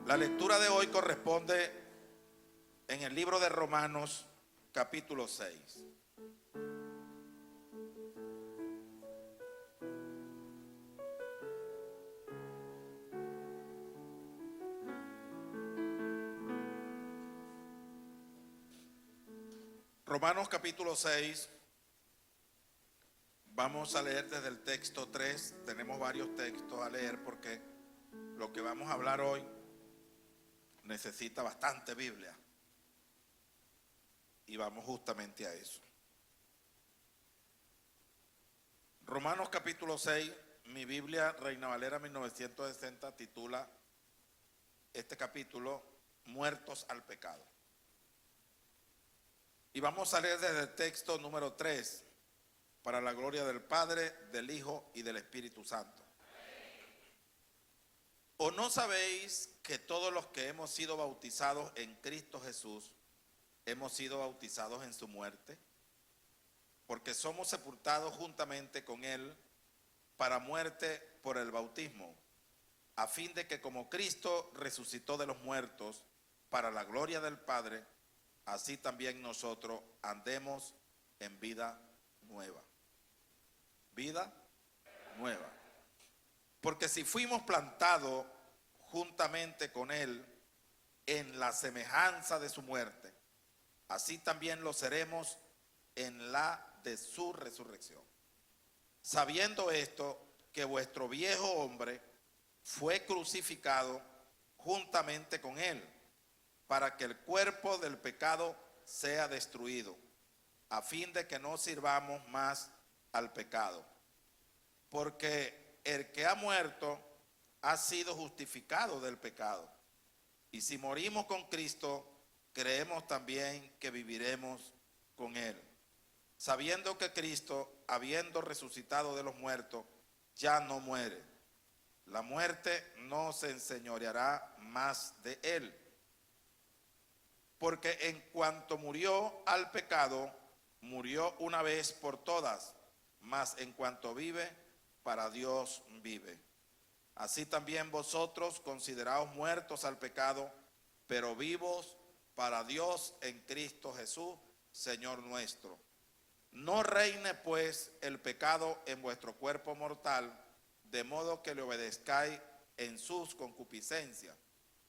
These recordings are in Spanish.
La lectura de hoy corresponde en el libro de Romanos, capítulo 6. Romanos capítulo 6, vamos a leer desde el texto 3, tenemos varios textos a leer porque lo que vamos a hablar hoy necesita bastante Biblia y vamos justamente a eso. Romanos capítulo 6, mi Biblia Reina Valera 1960 titula este capítulo Muertos al pecado. Y vamos a leer desde el texto número 3, para la gloria del Padre, del Hijo y del Espíritu Santo. ¿O no sabéis que todos los que hemos sido bautizados en Cristo Jesús, hemos sido bautizados en su muerte? Porque somos sepultados juntamente con Él para muerte por el bautismo, a fin de que como Cristo resucitó de los muertos para la gloria del Padre, así también nosotros andemos en vida nueva. Vida nueva. Porque si fuimos plantados juntamente con Él en la semejanza de su muerte, así también lo seremos en la de su resurrección. Sabiendo esto, que vuestro viejo hombre fue crucificado juntamente con Él, para que el cuerpo del pecado sea destruido, a fin de que no sirvamos más al pecado. Porque el que ha muerto ha sido justificado del pecado. Y si morimos con Cristo, creemos también que viviremos con Él, sabiendo que Cristo, habiendo resucitado de los muertos, ya no muere. La muerte no se enseñoreará más de Él. Porque en cuanto murió al pecado, murió una vez por todas, mas en cuanto vive, para Dios vive. Así también vosotros consideraos muertos al pecado, pero vivos para Dios en Cristo Jesús, Señor nuestro. No reine pues el pecado en vuestro cuerpo mortal, de modo que le obedezcáis en sus concupiscencias.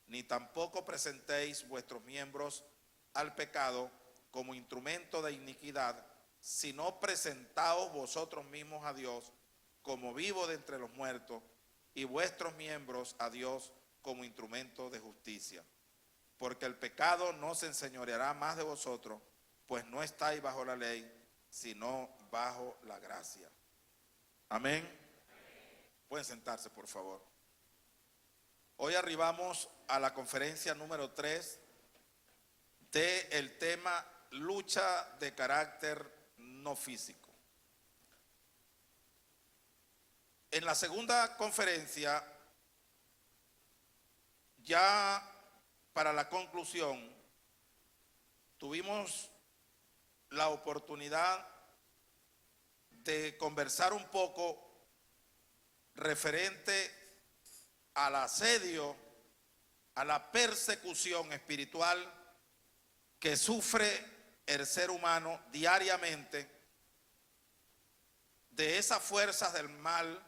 Ni tampoco presentéis vuestros miembros al pecado como instrumento de iniquidad, sino presentaos vosotros mismos a Dios como vivos de entre los muertos, y vuestros miembros a Dios como instrumento de justicia. Porque el pecado no se enseñoreará más de vosotros, pues no estáis bajo la ley, sino bajo la gracia. Amén. Pueden sentarse, por favor. Hoy arribamos a la conferencia número 3 del tema lucha de carácter no físico. En la segunda conferencia, ya para la conclusión, tuvimos la oportunidad de conversar un poco referente al asedio, a la persecución espiritual que sufre el ser humano diariamente de esas fuerzas del mal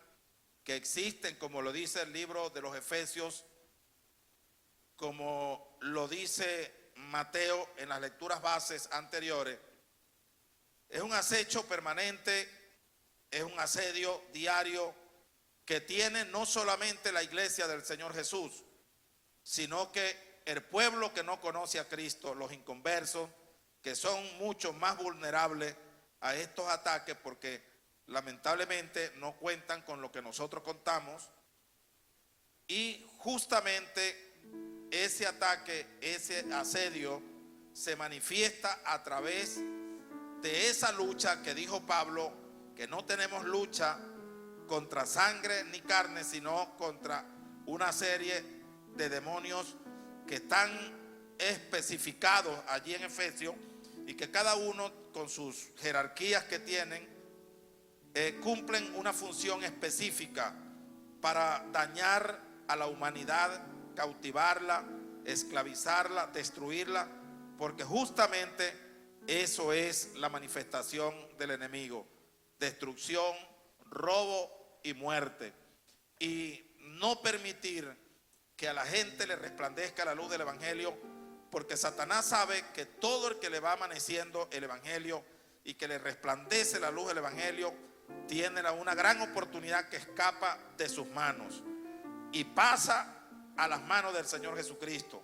que existen, como lo dice el libro de los Efesios, como lo dice Mateo en las lecturas bases anteriores. Es un acecho permanente, es un asedio diario que tiene no solamente la iglesia del Señor Jesús, sino que el pueblo que no conoce a Cristo, los inconversos, que son mucho más vulnerables a estos ataques porque lamentablemente no cuentan con lo que nosotros contamos, y justamente ese ataque, ese asedio se manifiesta a través de esa lucha que dijo Pablo, que no tenemos lucha contra sangre ni carne, sino contra una serie de demonios que están especificados allí en Efesios y que cada uno con sus jerarquías que tienen cumplen una función específica para dañar a la humanidad cautivarla, esclavizarla, destruirla, porque justamente eso es la manifestación del enemigo: destrucción, robo y muerte. Y no permitir que a la gente le resplandezca la luz del evangelio, porque Satanás sabe que todo el que le va amaneciendo el evangelio y que le resplandece la luz del evangelio tiene una gran oportunidad que escapa de sus manos y pasa a las manos del Señor Jesucristo.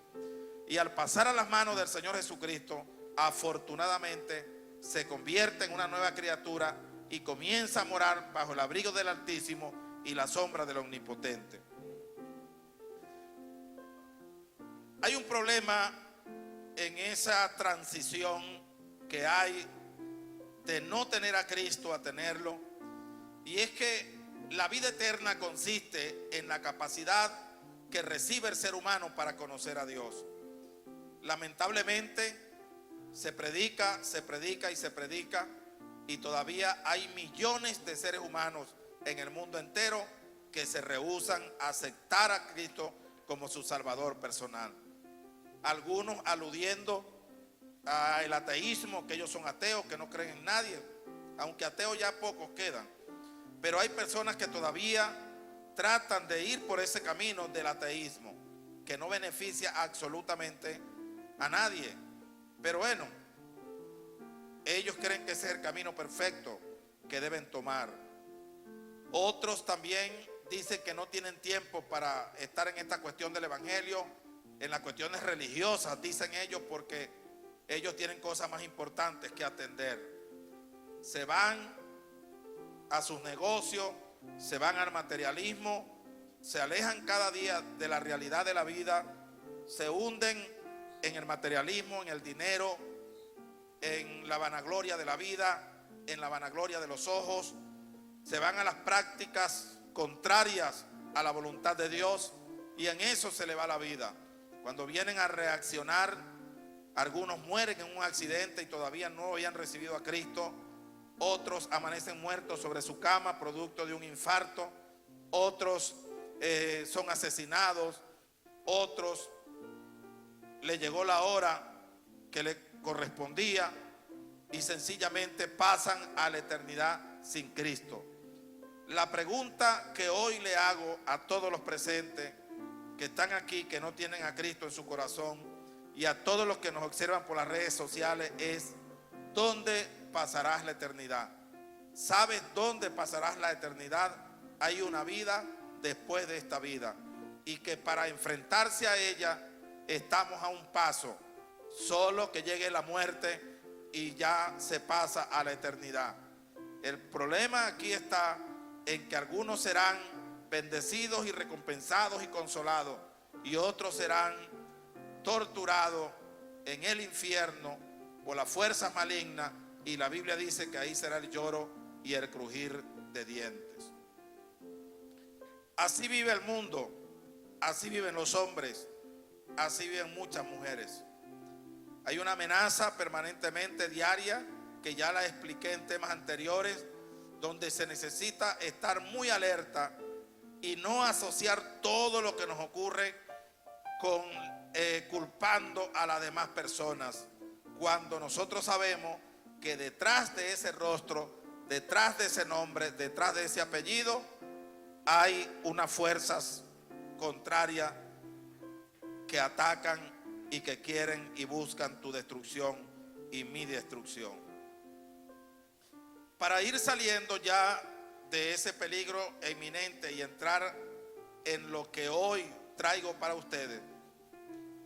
Y al pasar a las manos del Señor Jesucristo, afortunadamente se convierte en una nueva criatura y comienza a morar bajo el abrigo del Altísimo y la sombra del Omnipotente. Hay un problema en esa transición que hay de no tener a Cristo a tenerlo, y es que la vida eterna consiste en la capacidad que recibe el ser humano para conocer a Dios. Lamentablemente se predica y se predica, y todavía hay millones de seres humanos en el mundo entero que se rehúsan a aceptar a Cristo como su Salvador personal. Algunos aludiendo al ateísmo, que ellos son ateos, que no creen en nadie, aunque ateos ya pocos quedan. Pero hay personas que todavía tratan de ir por ese camino del ateísmo, que no beneficia absolutamente a nadie. Pero bueno, ellos creen que ese es el camino perfecto que deben tomar. Otros también dicen que no tienen tiempo para estar en esta cuestión del evangelio, en las cuestiones religiosas, dicen ellos, porque ellos tienen cosas más importantes que atender. Se van a sus negocios, se van al materialismo, se alejan cada día de la realidad de la vida, se hunden en el materialismo, en el dinero, en la vanagloria de la vida, en la vanagloria de los ojos, se van a las prácticas contrarias a la voluntad de Dios, y en eso se le va la vida. Cuando vienen a reaccionar, algunos mueren en un accidente y todavía no habían recibido a Cristo. Otros amanecen muertos sobre su cama producto de un infarto. Otros son asesinados. Otros le llegó la hora que le correspondía y sencillamente pasan a la eternidad sin Cristo. La pregunta que hoy le hago a todos los presentes que están aquí, que no tienen a Cristo en su corazón, y a todos los que nos observan por las redes sociales es: ¿dónde pasarás la eternidad? ¿Sabes dónde pasarás la eternidad? Hay una vida después de esta vida, y que para enfrentarse a ella estamos a un paso, solo que llegue la muerte y ya se pasa a la eternidad. El problema aquí está en que algunos serán bendecidos y recompensados y consolados, y otros serán torturados en el infierno por las fuerzas malignas, y la Biblia dice que ahí será el lloro y el crujir de dientes. Así vive el mundo, así viven los hombres, así viven muchas mujeres. Hay una amenaza permanentemente diaria, que ya la expliqué en temas anteriores, donde se necesita estar muy alerta y no asociar todo lo que nos ocurre con culpando a las demás personas, cuando nosotros sabemos que detrás de ese rostro, detrás de ese nombre, detrás de ese apellido, hay unas fuerzas contrarias que atacan y que quieren y buscan tu destrucción y mi destrucción. Para ir saliendo ya de ese peligro inminente y entrar en lo que hoy traigo para ustedes,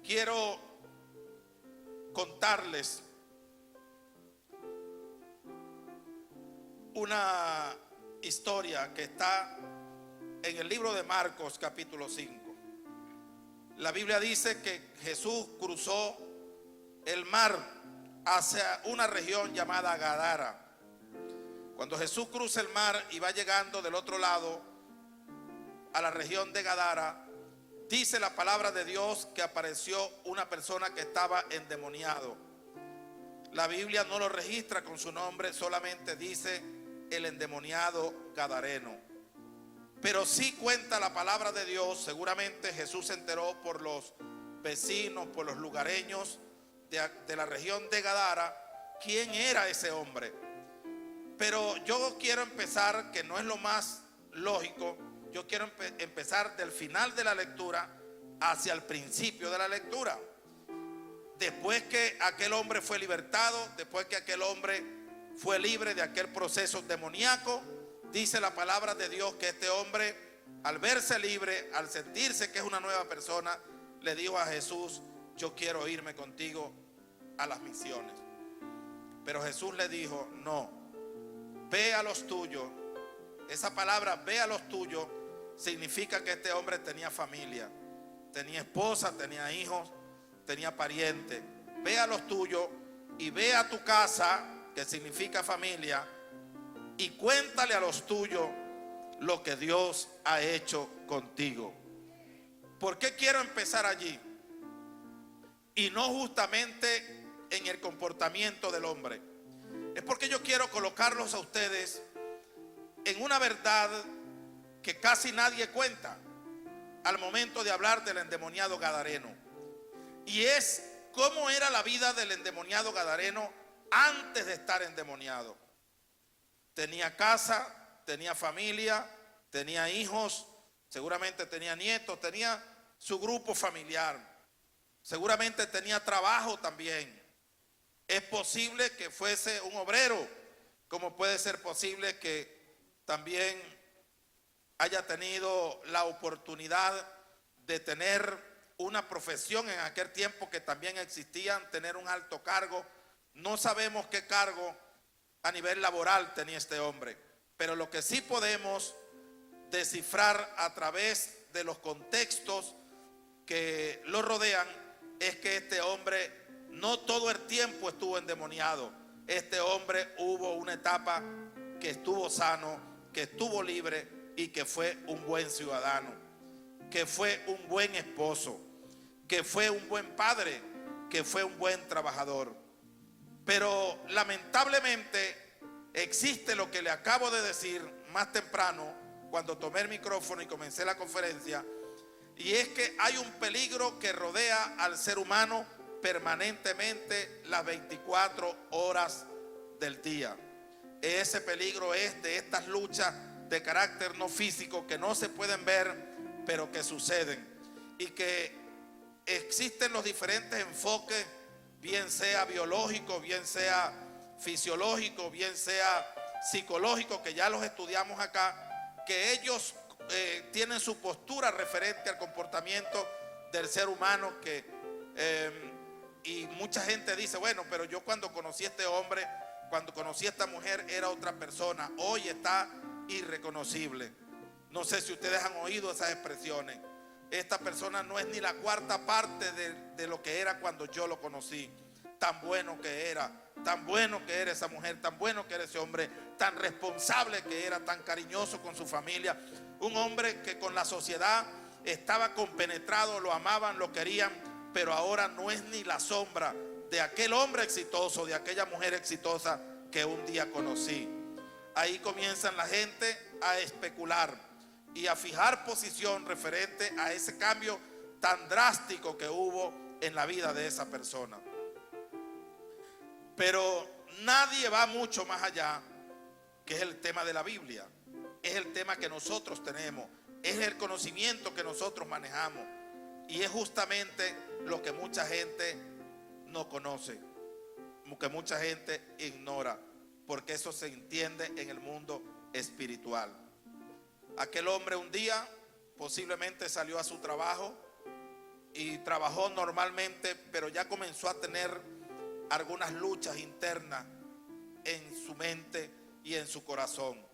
quiero contarles una historia que está en el libro de Marcos capítulo 5. La Biblia dice que Jesús cruzó el mar hacia una región llamada Gadara. Cuando Jesús cruza el mar y va llegando del otro lado a la región de Gadara, dice la palabra de Dios que apareció una persona que estaba endemoniado. La Biblia no lo registra con su nombre, solamente dice el endemoniado gadareno. Pero sí cuenta la palabra de Dios. Seguramente Jesús se enteró por los vecinos, por los lugareños de la región de Gadara, quién era ese hombre. Pero yo quiero empezar, que no es lo más lógico, yo quiero empezar del final de la lectura hacia el principio de la lectura. Después que aquel hombre fue libertado, después que aquel hombre fue libre de aquel proceso demoníaco, dice la palabra de Dios que este hombre, al verse libre, al sentirse que es una nueva persona, le dijo a Jesús: yo quiero irme contigo a las misiones. Pero Jesús le dijo: no, ve a los tuyos. Esa palabra, ve a los tuyos, significa que este hombre tenía familia, tenía esposa, tenía hijos, tenía parientes. Ve a los tuyos y ve a tu casa, que significa familia, y cuéntale a los tuyos lo que Dios ha hecho contigo. ¿Por qué quiero empezar allí? Y no justamente en el comportamiento del hombre. Es porque yo quiero colocarlos a ustedes en una verdad que casi nadie cuenta al momento de hablar del endemoniado gadareno. Y es cómo era la vida del endemoniado gadareno antes de estar endemoniado. Tenía casa, tenía familia, tenía hijos, seguramente tenía nietos, tenía su grupo familiar, seguramente tenía trabajo también. Es posible que fuese un obrero, como puede ser posible que también haya tenido la oportunidad de tener una profesión en aquel tiempo que también existían, tener un alto cargo. No sabemos qué cargo a nivel laboral tenía este hombre, pero lo que sí podemos descifrar a través de los contextos que lo rodean es que este hombre no todo el tiempo estuvo endemoniado. Este hombre hubo una etapa que estuvo sano, que estuvo libre y que fue un buen ciudadano, que fue un buen esposo, que fue un buen padre, que fue un buen trabajador. Pero lamentablemente existe lo que le acabo de decir más temprano cuando tomé el micrófono y comencé la conferencia, y es que hay un peligro que rodea al ser humano permanentemente las 24 horas del día. Ese peligro es de estas luchas de carácter no físico que no se pueden ver, pero que suceden, y que existen los diferentes enfoques, bien sea biológico, bien sea fisiológico, bien sea psicológico, que ya los estudiamos acá, que ellos tienen su postura referente al comportamiento del ser humano, y mucha gente dice: bueno, pero yo cuando conocí a este hombre, cuando conocí a esta mujer, era otra persona, hoy está irreconocible. No sé si ustedes han oído esas expresiones. Esta persona no es ni la cuarta parte de lo que era cuando yo lo conocí. Tan bueno que era esa mujer, tan bueno que era ese hombre, tan responsable que era, tan cariñoso con su familia. Un hombre que con la sociedad estaba compenetrado, lo amaban, lo querían, pero ahora no es ni la sombra de aquel hombre exitoso, de aquella mujer exitosa que un día conocí. Ahí comienzan la gente a especular y a fijar posición referente a ese cambio tan drástico que hubo en la vida de esa persona. Pero nadie va mucho más allá, que es el tema de la Biblia. Es el tema que nosotros tenemos, es el conocimiento que nosotros manejamos, y es justamente lo que mucha gente no conoce, que mucha gente ignora, porque eso se entiende en el mundo espiritual. Aquel hombre un día posiblemente salió a su trabajo y trabajó normalmente, pero ya comenzó a tener algunas luchas internas en su mente y en su corazón.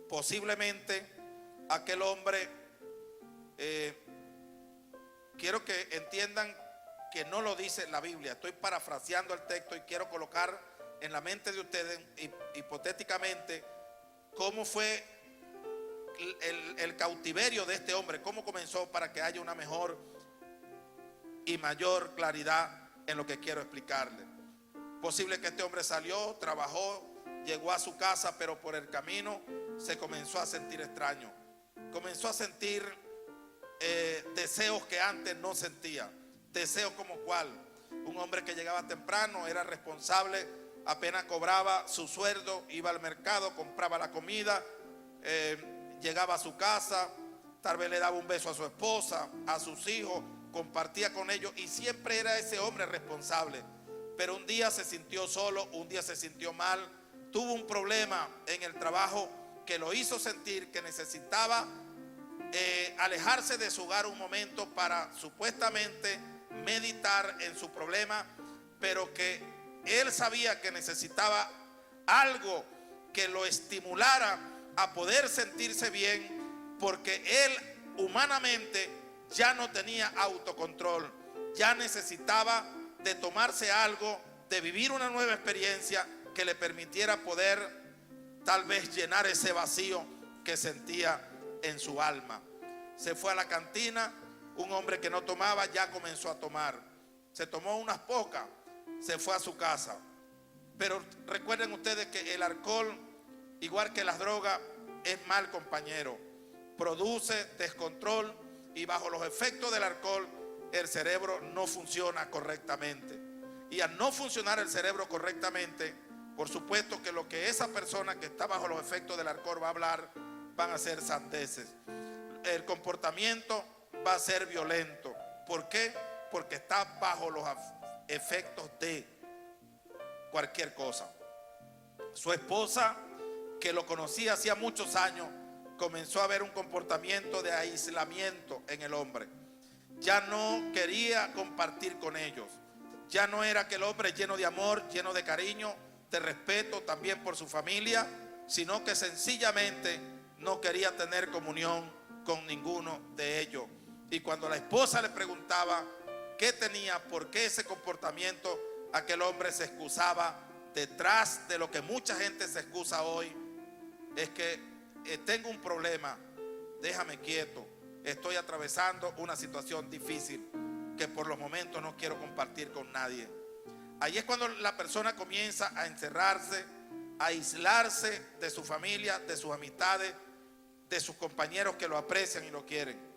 Posiblemente aquel hombre, quiero que entiendan que no lo dice la Biblia, estoy parafraseando el texto y quiero colocar en la mente de ustedes hipotéticamente cómo fue el cautiverio de este hombre, cómo comenzó, para que haya una mejor y mayor claridad en lo que quiero explicarle. Posible que este hombre salió, trabajó, llegó a su casa, pero por el camino se comenzó a sentir extraño. comenzó a sentir deseos que antes no sentía. Deseos como cuál: un hombre que llegaba temprano, era responsable, apenas cobraba su sueldo, iba al mercado, compraba la comida, llegaba a su casa, tal vez le daba un beso a su esposa, a sus hijos, compartía con ellos y siempre era ese hombre responsable. Pero un día se sintió solo, un día se sintió mal, tuvo un problema en el trabajo que lo hizo sentir que necesitaba alejarse de su hogar un momento para supuestamente meditar en su problema, pero que él sabía que necesitaba algo que lo estimulara a poder sentirse bien, porque él humanamente ya no tenía autocontrol, ya necesitaba de tomarse algo, de vivir una nueva experiencia que le permitiera poder tal vez llenar ese vacío que sentía en su alma. Se fue a la cantina. Un hombre que no tomaba ya comenzó a tomar. Se tomó unas pocas, se fue a su casa. Pero recuerden ustedes que el alcohol, igual que las drogas, es mal compañero. Produce descontrol y bajo los efectos del alcohol el cerebro no funciona correctamente. Y al no funcionar el cerebro correctamente, por supuesto que lo que esa persona que está bajo los efectos del alcohol va a hablar van a ser sandeces. El comportamiento va a ser violento. ¿Por qué? Porque está bajo los efectos de cualquier cosa. Su esposa, que lo conocía hacía muchos años, comenzó a ver un comportamiento de aislamiento en el hombre. Ya no quería compartir con ellos. Ya no era aquel hombre lleno de amor, lleno de cariño, de respeto también por su familia, sino que sencillamente no quería tener comunión con ninguno de ellos. Y cuando la esposa le preguntaba qué tenía, por qué ese comportamiento, aquel hombre se excusaba detrás de lo que mucha gente se excusa hoy. Es que tengo un problema, déjame quieto, estoy atravesando una situación difícil que por los momentos no quiero compartir con nadie. Ahí es cuando la persona comienza a encerrarse, a aislarse de su familia, de sus amistades, de sus compañeros que lo aprecian y lo quieren.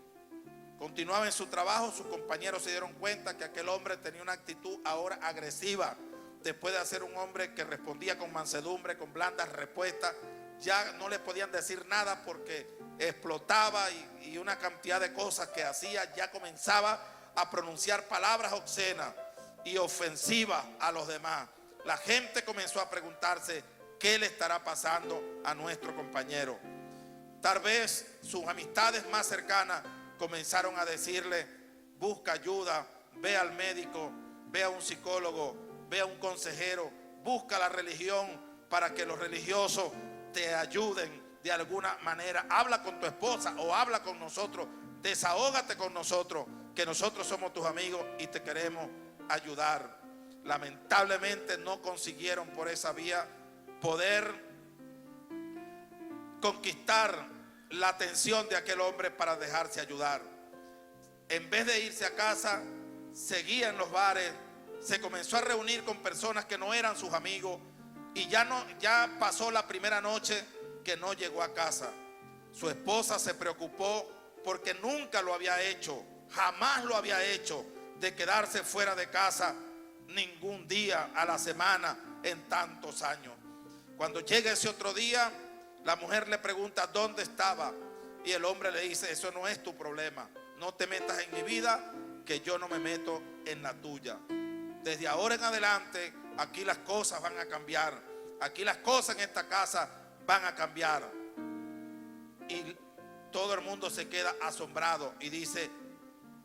Continuaba en su trabajo, sus compañeros se dieron cuenta que aquel hombre tenía una actitud ahora agresiva. Después de ser un hombre que respondía con mansedumbre, con blandas respuestas, ya no le podían decir nada porque explotaba y una cantidad de cosas que hacía. Ya comenzaba a pronunciar palabras obscenas y ofensivas a los demás. La gente comenzó a preguntarse qué le estará pasando a nuestro compañero. Tal vez sus amistades más cercanas comenzaron a decirle: busca ayuda, ve al médico, ve a un psicólogo, ve a un consejero, busca la religión para que los religiosos te ayuden de alguna manera. Habla con tu esposa o habla con nosotros, desahógate con nosotros, que nosotros somos tus amigos y te queremos ayudar. Lamentablemente no consiguieron por esa vía poder conquistar la atención de aquel hombre para dejarse ayudar. En vez de irse a casa, seguía en los bares, se comenzó a reunir con personas que no eran sus amigos y ya pasó la primera noche que no llegó a casa. Su esposa se preocupó porque nunca lo había hecho, jamás lo había hecho, de quedarse fuera de casa ningún día a la semana en tantos años. Cuando llega ese otro día, la mujer le pregunta dónde estaba y el hombre le dice: eso no es tu problema, no te metas en mi vida, que yo no me meto en la tuya. Desde ahora en adelante aquí las cosas van a cambiar, aquí las cosas en esta casa van a cambiar. Y todo el mundo se queda asombrado y dice: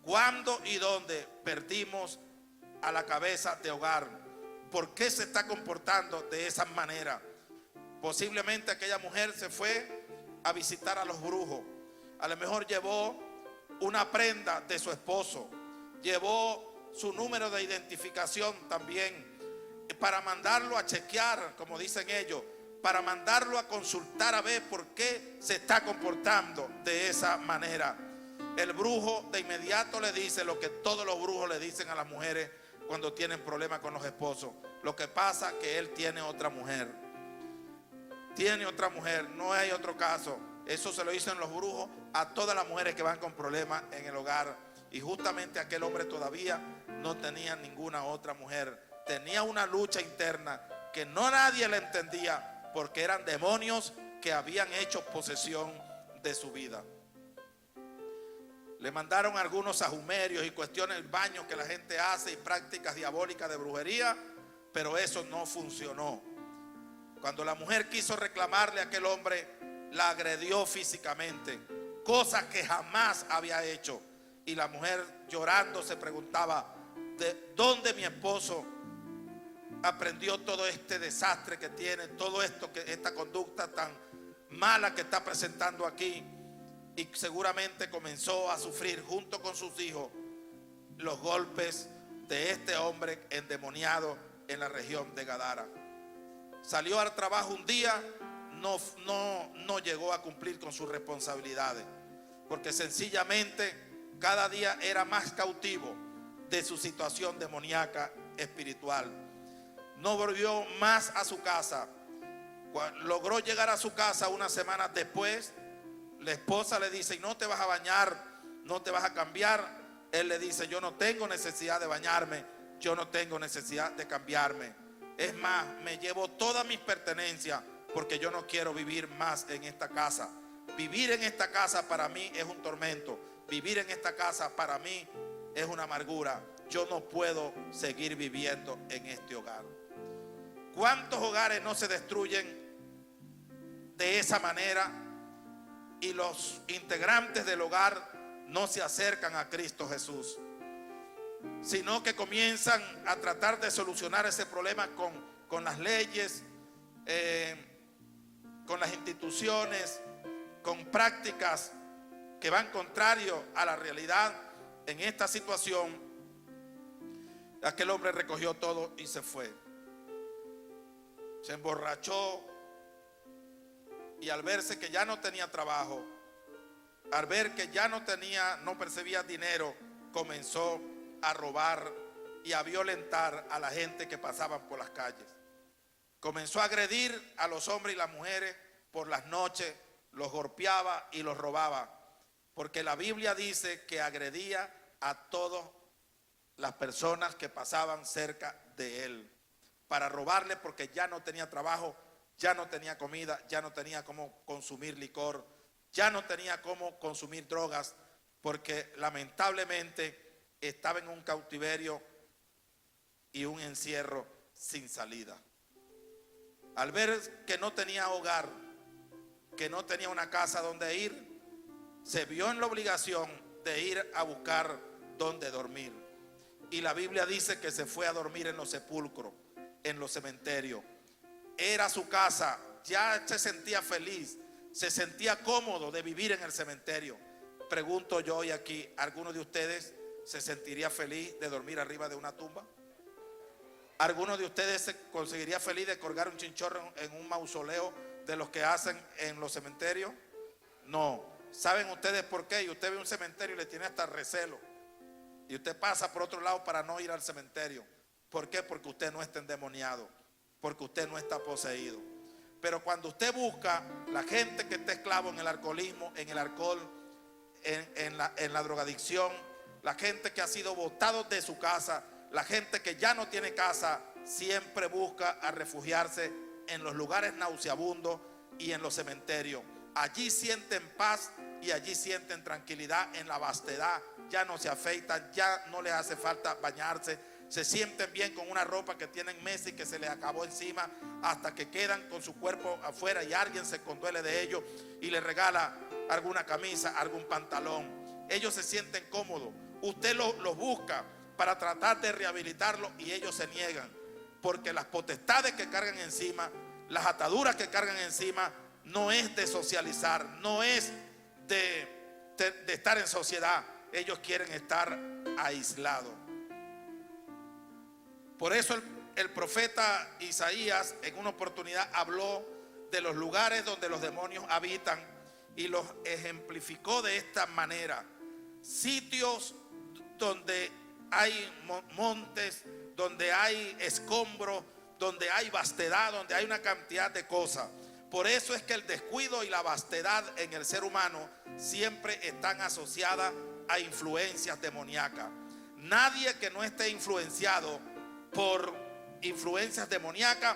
¿cuándo y dónde perdimos a la cabeza de hogar? ¿Por qué se está comportando de esa manera? Posiblemente aquella mujer se fue a visitar a los brujos. A lo mejor llevó una prenda de su esposo, llevó su número de identificación también, para mandarlo a chequear, como dicen ellos, para mandarlo a consultar a ver por qué se está comportando de esa manera. El brujo de inmediato le dice lo que todos los brujos le dicen a las mujeres cuando tienen problemas con los esposos: lo que pasa es que él tiene otra mujer. Tiene otra mujer, no hay otro caso. Eso se lo dicen los brujos a todas las mujeres que van con problemas en el hogar. Y justamente aquel hombre todavía no tenía ninguna otra mujer. Tenía una lucha interna que no nadie le entendía, porque eran demonios que habían hecho posesión de su vida. Le mandaron algunos sahumerios y cuestiones, baños que la gente hace y prácticas diabólicas de brujería, pero eso no funcionó. Cuando la mujer quiso reclamarle a aquel hombre, la agredió físicamente, cosa que jamás había hecho. Y la mujer llorando se preguntaba, ¿de dónde mi esposo aprendió todo este desastre que tiene, todo esto, esta conducta tan mala que está presentando aquí? Y seguramente comenzó a sufrir junto con sus hijos los golpes de este hombre endemoniado en la región de Gadara. Salió al trabajo un día, no llegó a cumplir con sus responsabilidades, porque sencillamente cada día era más cautivo de su situación demoníaca espiritual. No volvió más a su casa. Logró llegar a su casa unas semanas después. La esposa le dice, ¿y no te vas a bañar? ¿No te vas a cambiar? Él le dice, yo no tengo necesidad de bañarme, yo no tengo necesidad de cambiarme. Es más, me llevo todas mis pertenencias porque yo no quiero vivir más en esta casa. Vivir en esta casa para mí es un tormento. Vivir en esta casa para mí es una amargura. Yo no puedo seguir viviendo en este hogar. ¿Cuántos hogares no se destruyen de esa manera? Y los integrantes del hogar no se acercan a Cristo Jesús, sino que comienzan a tratar de solucionar ese problema con las leyes, con las instituciones, con prácticas que van contrario a la realidad. En esta situación, aquel hombre recogió todo y se fue. Se emborrachó y al verse que ya no tenía trabajo, al ver que ya no percibía dinero, comenzó a robar y a violentar a la gente que pasaban por las calles. Comenzó a agredir a los hombres y las mujeres por las noches, los golpeaba y los robaba, porque la Biblia dice que agredía a todas las personas que pasaban cerca de él para robarle, porque ya no tenía trabajo, ya no tenía comida, ya no tenía cómo consumir licor, ya no tenía cómo consumir drogas, porque lamentablemente estaba en un cautiverio y un encierro sin salida. Al ver que no tenía hogar, que no tenía una casa donde ir, se vio en la obligación de ir a buscar donde dormir. Y la Biblia dice que se fue a dormir en los sepulcros, en los cementerios. Era su casa, ya se sentía feliz, se sentía cómodo de vivir en el cementerio. Pregunto yo hoy aquí, ¿alguno de ustedes se sentiría feliz de dormir arriba de una tumba? ¿Alguno de ustedes se conseguiría feliz de colgar un chinchorro en un mausoleo de los que hacen en los cementerios? No. ¿Saben ustedes por qué? Y usted ve un cementerio y le tiene hasta recelo, y usted pasa por otro lado para no ir al cementerio. ¿Por qué? Porque usted no está endemoniado, porque usted no está poseído. Pero cuando usted busca la gente que está esclavo en el alcoholismo, en el alcohol, en la drogadicción, la gente que ha sido botado de su casa, la gente que ya no tiene casa, siempre busca a refugiarse en los lugares nauseabundos y en los cementerios. Allí sienten paz y allí sienten tranquilidad en la vastedad. Ya no se afeitan, ya no les hace falta bañarse. Se sienten bien con una ropa que tienen meses y que se les acabó encima, hasta que quedan con su cuerpo afuera y alguien se conduele de ellos y les regala alguna camisa, algún pantalón. Ellos se sienten cómodos. Usted los busca para tratar de rehabilitarlos y ellos se niegan, porque las potestades que cargan encima, las ataduras que cargan encima, no es de socializar, no es de estar en sociedad. Ellos quieren estar aislados. Por eso el profeta Isaías en una oportunidad habló de los lugares donde los demonios habitan y los ejemplificó de esta manera: sitios donde hay montes, donde hay escombros, donde hay vastedad, donde hay una cantidad de cosas. Por eso es que el descuido y la vastedad en el ser humano siempre están asociadas a influencias demoníacas. Nadie que no esté influenciado por influencias demoníacas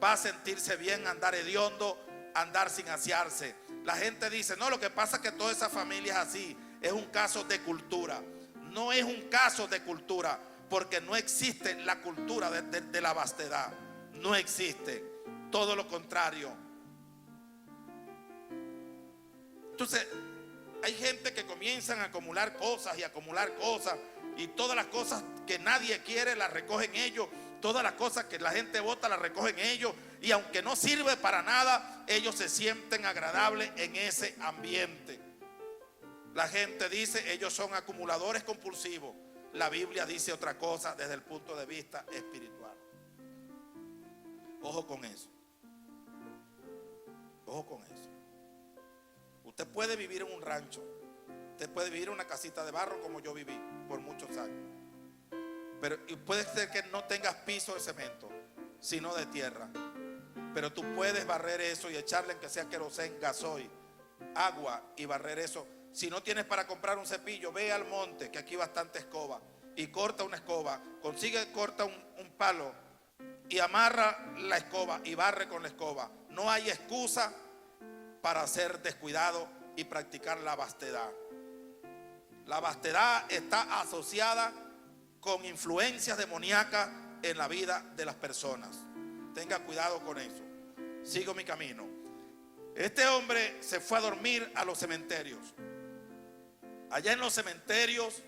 va a sentirse bien, andar hediondo, andar sin asearse. La gente dice, no, lo que pasa es que toda esa familia es así. Es un caso de cultura. No es un caso de cultura, porque no existe la cultura de la vastedad. No existe. Todo lo contrario. Entonces, hay gente que comienzan a acumular cosas y todas las cosas que nadie quiere las recogen ellos. Todas las cosas que la gente vota las recogen ellos, y aunque no sirve para nada, ellos se sienten agradables en ese ambiente. La gente dice, ellos son acumuladores compulsivos. La Biblia dice otra cosa desde el punto de vista espiritual. Ojo con eso. Ojo con eso. Usted puede vivir en un rancho, usted puede vivir en una casita de barro como yo viví por muchos años. Pero puede ser que no tengas piso de cemento, sino de tierra. Pero tú puedes barrer eso y echarle, en que sea querosén, gasoil, agua, y barrer eso. Si no tienes para comprar un cepillo, ve al monte, que aquí hay bastante escoba, y corta una escoba. Corta un palo y amarra la escoba y barre con la escoba. No hay excusa para ser descuidado y practicar la vastedad. La vastedad está asociada con influencias demoníacas en la vida de las personas. Tenga cuidado con eso. Sigo mi camino. Este hombre se fue a dormir a los cementerios. Allá en los cementerios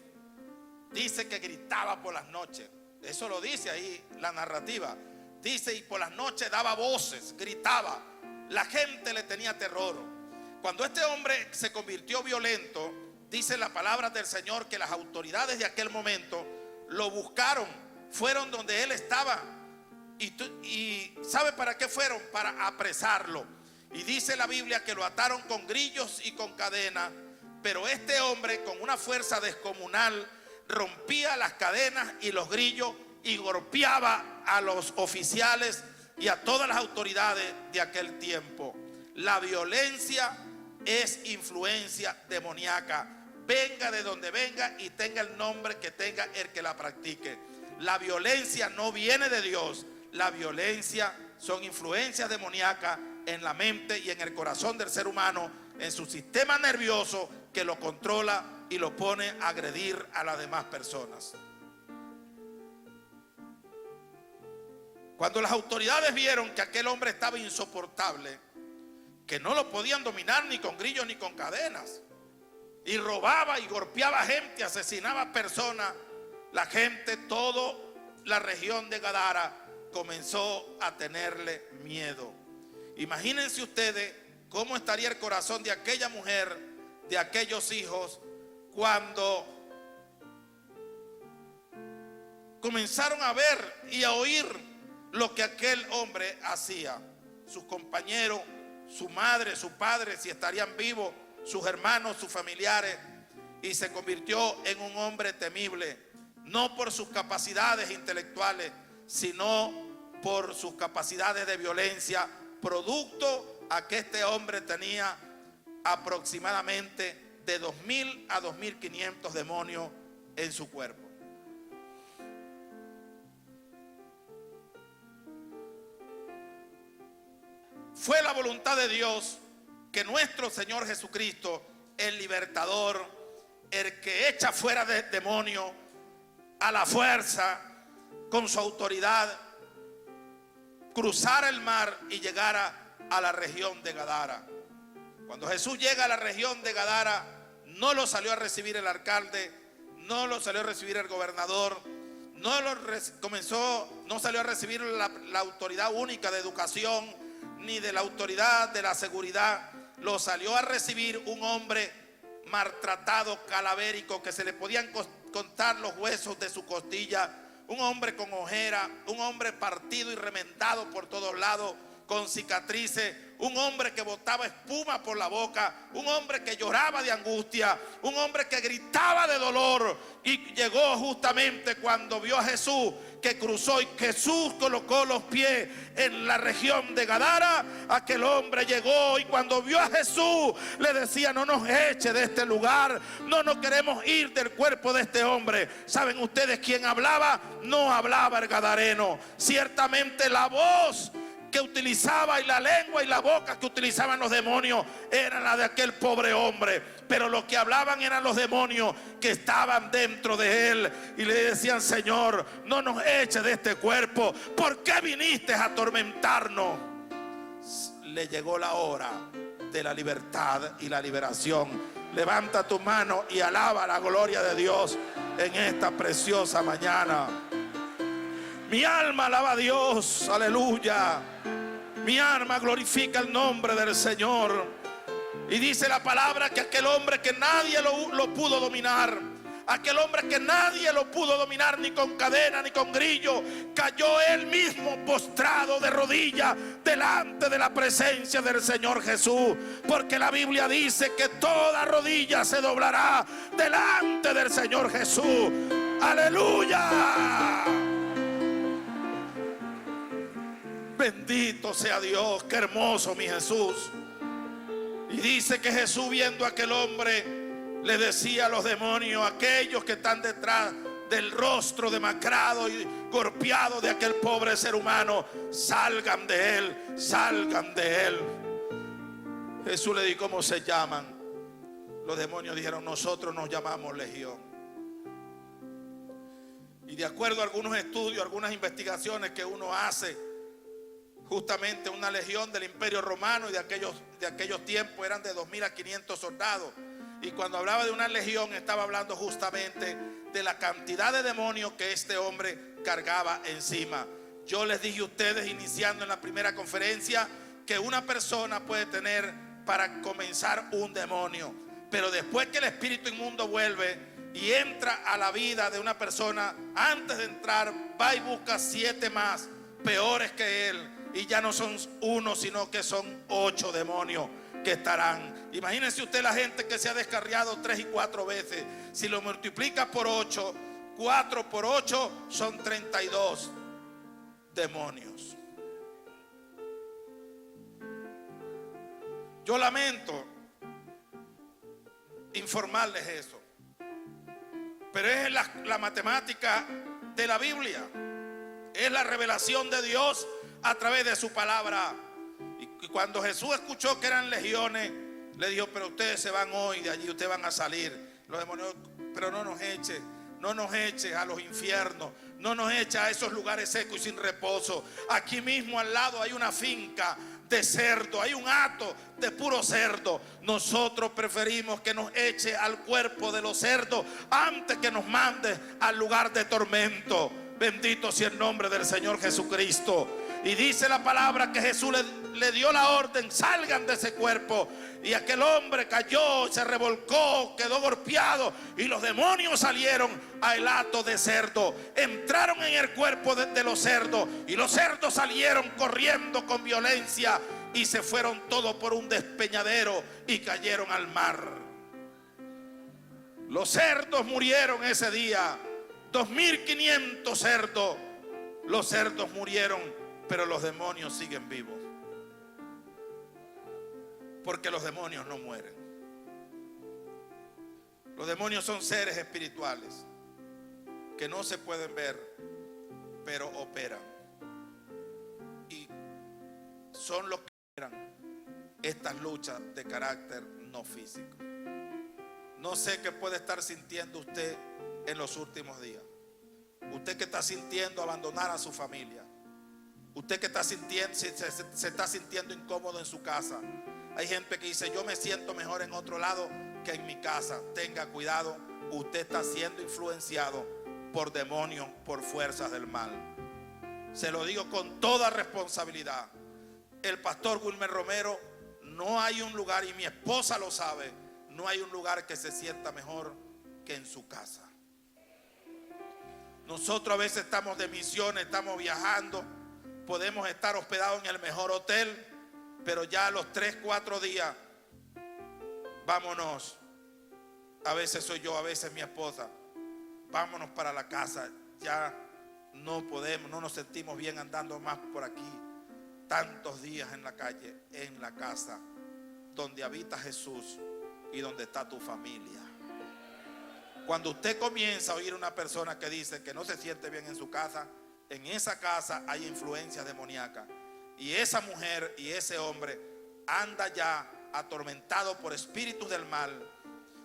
dice que gritaba por las noches. Eso lo dice ahí la narrativa. Dice, y por las noches daba voces, gritaba. La gente le tenía terror. Cuando este hombre se convirtió violento, dice la palabra del Señor que las autoridades de aquel momento lo buscaron, fueron donde él estaba. Y ¿sabe para qué fueron? Para apresarlo. Y dice la Biblia que lo ataron con grillos y con cadenas. Pero este hombre, con una fuerza descomunal, rompía las cadenas y los grillos y golpeaba a los oficiales y a todas las autoridades de aquel tiempo. La violencia es influencia demoníaca. Venga de donde venga y tenga el nombre que tenga el que la practique. La violencia no viene de Dios. La violencia son influencias demoníacas en la mente y en el corazón del ser humano, en su sistema nervioso, que lo controla y lo pone a agredir a las demás personas. Cuando las autoridades vieron que aquel hombre estaba insoportable, que no lo podían dominar ni con grillos ni con cadenas, y robaba y golpeaba gente, asesinaba personas, la gente, toda la región de Gadara comenzó a tenerle miedo. Imagínense ustedes cómo estaría el corazón de aquella mujer, de aquellos hijos, cuando comenzaron a ver y a oír lo que aquel hombre hacía. Sus compañeros, su madre, su padre, si estarían vivos, sus hermanos, sus familiares, y se convirtió en un hombre temible, no por sus capacidades intelectuales, sino por sus capacidades de violencia, producto a que este hombre tenía aproximadamente de 2.000 a 2.500 demonios en su cuerpo. Fue la voluntad de Dios que nuestro Señor Jesucristo, el libertador, el que echa fuera de demonios a la fuerza, con su autoridad, cruzara el mar y llegara a la región de Gadara. Cuando Jesús llega a la región de Gadara, no lo salió a recibir el alcalde, no lo salió a recibir el gobernador, no salió a recibir la autoridad única de educación, ni de la autoridad de la seguridad. Lo salió a recibir un hombre maltratado, calavérico, que se le podían contar los huesos de su costilla, un hombre con ojera, un hombre partido y remendado por todos lados, con cicatrices, un hombre que botaba espuma por la boca, un hombre que lloraba de angustia, un hombre que gritaba de dolor. Y llegó justamente cuando vio a Jesús que cruzó, y Jesús colocó los pies en la región de Gadara. Aquel hombre llegó, y cuando vio a Jesús le decía: no nos eche de este lugar, no nos queremos ir del cuerpo de este hombre. ¿Saben ustedes quién hablaba? No hablaba el gadareno. Ciertamente la voz que utilizaba y la lengua y la boca que utilizaban los demonios era la de aquel pobre hombre, pero lo que hablaban eran los demonios que estaban dentro de él, y le decían: Señor, no nos eches de este cuerpo, ¿por qué viniste a atormentarnos? Le llegó la hora de la libertad y la liberación. Levanta tu mano y alaba la gloria de Dios en esta preciosa mañana. Mi alma alaba a Dios, aleluya. Mi alma glorifica el nombre del Señor. Y dice la palabra que aquel hombre que nadie lo pudo dominar, aquel hombre que nadie lo pudo dominar ni con cadena ni con grillo, cayó él mismo postrado de rodillas delante de la presencia del Señor Jesús, porque la Biblia dice que toda rodilla se doblará delante del Señor Jesús. Aleluya. Bendito sea Dios, qué hermoso mi Jesús. Y dice que Jesús, viendo a aquel hombre, le decía a los demonios, aquellos que están detrás del rostro demacrado y golpeado de aquel pobre ser humano: salgan de él, salgan de él. Jesús le dijo: ¿cómo se llaman? Los demonios dijeron: nosotros nos llamamos Legión. Y de acuerdo a algunos estudios, algunas investigaciones que uno hace, justamente una legión del Imperio Romano y de aquellos tiempos eran de 2.000 a 500 soldados. Y cuando hablaba de una legión, estaba hablando justamente de la cantidad de demonios que este hombre cargaba encima. Yo les dije a ustedes, iniciando en la primera conferencia, que una persona puede tener para comenzar un demonio, pero después que el espíritu inmundo vuelve y entra a la vida de una persona, antes de entrar va y busca 7 más peores que él. Y ya no son 1, sino que son 8 demonios que estarán. Imagínense usted la gente que se ha descarriado 3 y 4 veces. Si lo multiplica por 8, 4 por 8 son 32 demonios. Yo lamento informarles eso, pero es la matemática de la Biblia. Es la revelación de Dios a través de su palabra. Y cuando Jesús escuchó que eran legiones, le dijo: pero ustedes se van hoy de allí, ustedes van a salir. Los demonios: pero no nos eches, no nos eches a los infiernos, no nos eches a esos lugares secos y sin reposo. Aquí mismo al lado hay una finca de cerdo, hay un hato de puro cerdo. Nosotros preferimos que nos eche al cuerpo de los cerdos antes que nos mande al lugar de tormento. Bendito sea el nombre del Señor Jesucristo. Y dice la palabra que Jesús le dio la orden: salgan de ese cuerpo. Y aquel hombre cayó, se revolcó, quedó golpeado, y los demonios salieron al hato de cerdo, entraron en el cuerpo de los cerdos, y los cerdos salieron corriendo con violencia y se fueron todos por un despeñadero y cayeron al mar. Los cerdos murieron ese día, 2.500 cerdos. Los cerdos murieron, pero los demonios siguen vivos, porque los demonios no mueren. Los demonios son seres espirituales que no se pueden ver, pero operan, y son los que operan estas luchas de carácter no físico. No sé qué puede estar sintiendo usted en los últimos días. Usted que está sintiendo abandonar a su familia, usted que está sintiendo, se está sintiendo incómodo en su casa. Hay gente que dice: yo me siento mejor en otro lado que en mi casa. Tenga cuidado, usted está siendo influenciado por demonios, por fuerzas del mal. Se lo digo con toda responsabilidad. El pastor Wilmer Romero, no hay un lugar, y mi esposa lo sabe, no hay un lugar que se sienta mejor que en su casa. Nosotros a veces estamos de misiones, estamos viajando, podemos estar hospedados en el mejor hotel, pero ya a los 3, 4 días, vámonos. A veces soy yo, a veces mi esposa. Vámonos para la casa. Ya no podemos, no nos sentimos bien andando más por aquí. Tantos días en la calle, en la casa, donde habita Jesús y donde está tu familia. Cuando usted comienza a oír una persona que dice que no se siente bien en su casa, en esa casa hay influencia demoníaca. Y esa mujer y ese hombre anda ya atormentado por espíritus del mal.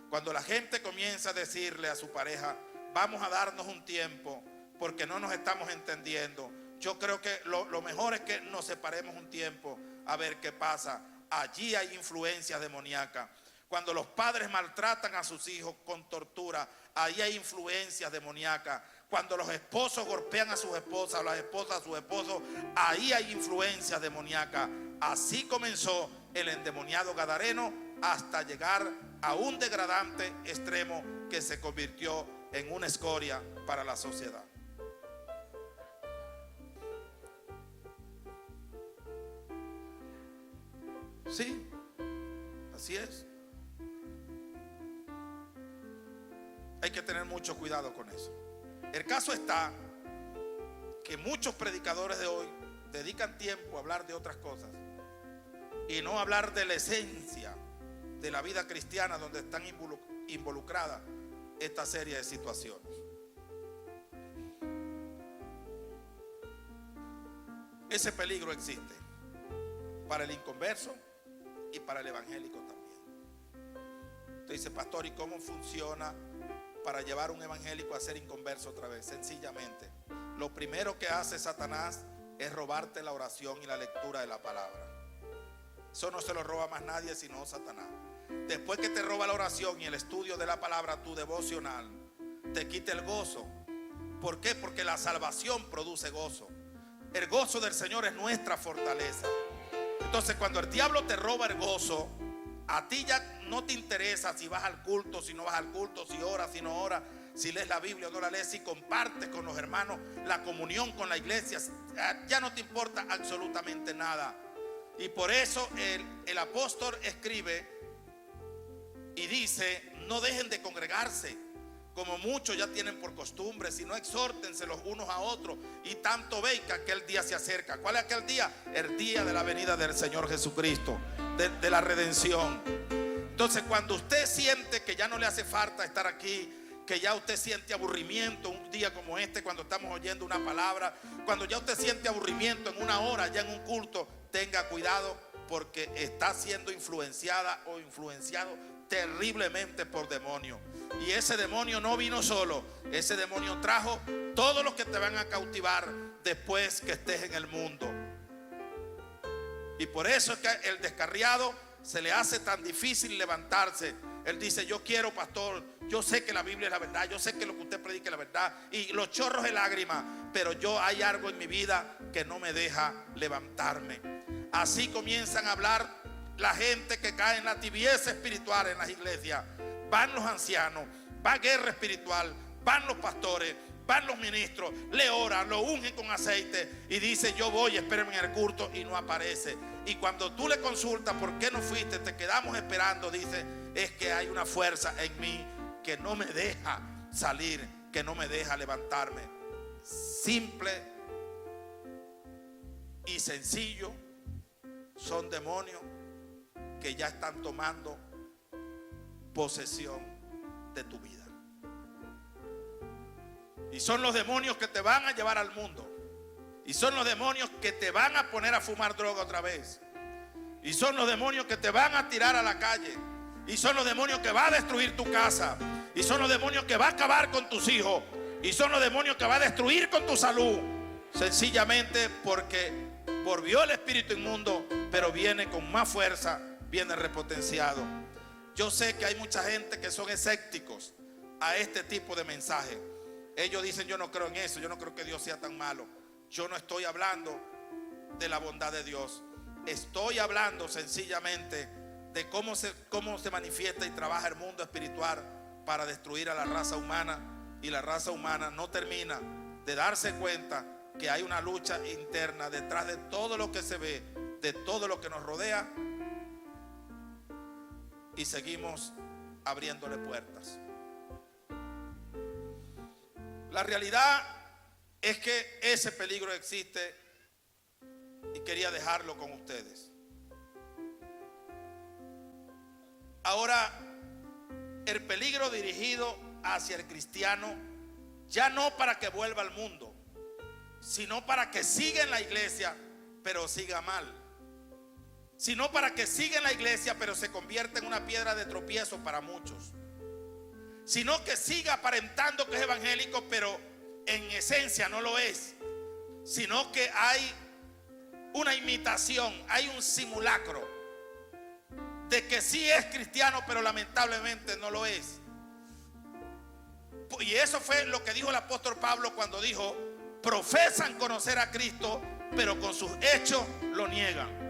Cuando la gente comienza a decirle a su pareja, vamos a darnos un tiempo porque no nos estamos entendiendo, yo creo que lo mejor es que nos separemos un tiempo a ver qué pasa. Allí hay influencia demoníaca. Cuando los padres maltratan a sus hijos con tortura, ahí hay influencias demoníacas. Cuando los esposos golpean a sus esposas o las esposas a sus esposos, ahí hay influencias demoníacas. Así comenzó el endemoniado gadareno hasta llegar a un degradante extremo que se convirtió en una escoria para la sociedad. Sí, así es. Hay que tener mucho cuidado con eso. El caso está que muchos predicadores de hoy dedican tiempo a hablar de otras cosas y no hablar de la esencia de la vida cristiana, donde están involucradas esta serie de situaciones. Ese peligro existe para el inconverso y para el evangélico también. Usted dice, pastor, ¿y cómo funciona para llevar un evangélico a ser inconverso otra vez? Sencillamente, lo primero que hace Satanás es robarte la oración y la lectura de la palabra. Eso no se lo roba más nadie sino Satanás. Después que te roba la oración y el estudio de la palabra, tu devocional, te quita el gozo. ¿Por qué? Porque la salvación produce gozo. El gozo del Señor es nuestra fortaleza. Entonces, cuando el diablo te roba el gozo, a ti ya no te interesa si vas al culto, si no vas al culto, si oras, si no oras, si lees la Biblia o no la lees, si compartes con los hermanos la comunión con la iglesia. Ya no te importa absolutamente nada. Y por eso el apóstol escribe y dice, no dejen de congregarse, como muchos ya tienen por costumbre, sino exhórtense los unos a otros, y tanto veis que aquel día se acerca. ¿Cuál es aquel día? El día de la venida del Señor Jesucristo, de la redención. Entonces, cuando usted siente que ya no le hace falta estar aquí, que ya usted siente aburrimiento un día como este, cuando estamos oyendo una palabra, cuando ya usted siente aburrimiento en una hora, ya en un culto, tenga cuidado, porque está siendo influenciada o influenciado terriblemente por demonios. Y ese demonio no vino solo, ese demonio trajo todos los que te van a cautivar después que estés en el mundo. Y por eso es que el descarriado se le hace tan difícil levantarse. Él dice, yo quiero, pastor, yo sé que la Biblia es la verdad, yo sé que lo que usted predica es la verdad, y los chorros de lágrimas, pero hay algo en mi vida que no me deja levantarme. Así comienzan a hablar la gente que cae en la tibieza espiritual en las iglesias. Van los ancianos, va guerra espiritual, van los pastores, van los ministros, le oran, lo ungen con aceite y dice, yo voy, espérenme en el culto, y no aparece. Y cuando tú le consultas por qué no fuiste, te quedamos esperando, dice, es que hay una fuerza en mí que no me deja salir, que no me deja levantarme. Simple y sencillo, son demonios que ya están tomando posesión de tu vida. Y son los demonios que te van a llevar al mundo. Y son los demonios que te van a poner a fumar droga otra vez. Y son los demonios que te van a tirar a la calle. Y son los demonios que va a destruir tu casa. Y son los demonios que va a acabar con tus hijos. Y son los demonios que va a destruir con tu salud. Sencillamente porque volvió el espíritu inmundo, pero viene con más fuerza, viene repotenciado. Yo sé que hay mucha gente que son escépticos a este tipo de mensaje. Ellos dicen, yo no creo en eso, yo no creo que Dios sea tan malo. Yo no estoy hablando de la bondad de Dios. Estoy hablando sencillamente de cómo se manifiesta y trabaja el mundo espiritual para destruir a la raza humana. Y la raza humana no termina de darse cuenta que hay una lucha interna detrás de todo lo que se ve, de todo lo que nos rodea y seguimos abriéndole puertas. La realidad es que ese peligro existe y quería dejarlo con ustedes. Ahora, el peligro dirigido hacia el cristiano, ya no para que vuelva al mundo, sino para que siga en la iglesia, pero siga mal. Sino para que siga en la iglesia, pero se convierta en una piedra de tropiezo para muchos. Sino que siga aparentando que es evangélico, pero en esencia no lo es. Sino que hay una imitación, hay un simulacro de que sí es cristiano, pero lamentablemente no lo es. Y eso fue lo que dijo el apóstol Pablo cuando dijo: profesan conocer a Cristo, pero con sus hechos lo niegan.